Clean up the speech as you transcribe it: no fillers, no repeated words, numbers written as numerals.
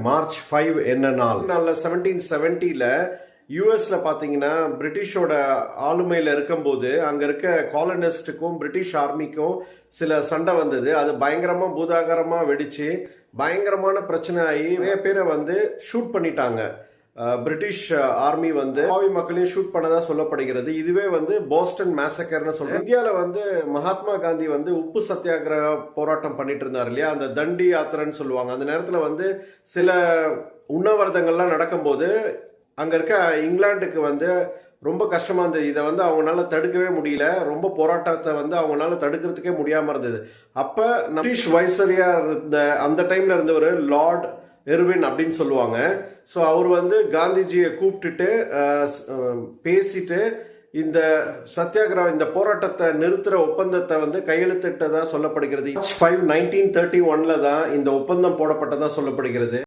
March 5 என்ன நாள்? 1770ல யூஎஸ்ல பாத்தீங்கன்னா பிரிட்டிஷோட ஆளுமையில இருக்கும்போது அங்க இருக்க காலனிஸ்டுக்கும் பிரிட்டிஷ் ஆர்மிக்கும் சில சண்டை வந்தது. அது பயங்கரமா பூதாகரமா வெடிச்சு பயங்கரமான பிரச்சனை ஆகி நிறைய பேரை ஷூட் பண்ணிட்டாங்க. பிரிட்டிஷ் ஆர்மி பாவி மக்களையும் ஷூட் பண்ணதா சொல்லப்படுகிறது. இதுவே போஸ்டன் மேசக்கர்னு சொல்றோம். இந்தியாவில் மகாத்மா காந்தி உப்பு சத்தியாகிரக போராட்டம் பண்ணிட்டு இருந்தார் இல்லையா, அந்த தண்டி யாத்திரைன்னு சொல்லுவாங்க. அந்த நேரத்தில் சில உண்ணாவிரதங்கள்லாம் நடக்கும்போது அங்க இருக்க இங்கிலாந்துக்கு ரொம்ப கஷ்டமா இருந்தது. இதை அவங்களால தடுக்கவே முடியல. ரொம்ப போராட்டத்தை அவங்களால தடுக்கிறதுக்கே முடியாம இருந்தது. அப்ப பிரிட்டிஷ் வைசரியா இருந்த அந்த டைம்ல இருந்தவர் லார்ட் எர்வின் அப்படின்னு சொல்லுவாங்க. ஸோ அவர் காந்திஜியை கூப்பிட்டுட்டு பேசிட்டு இந்த சத்தியாகிரகம் இந்த போராட்டத்தை நிறுத்துற ஒப்பந்தத்தை கையெழுத்திட்டதா சொல்லப்படுகிறது. 5 1931 தான் இந்த ஒப்பந்தம் போடப்பட்டதா சொல்லப்படுகிறது.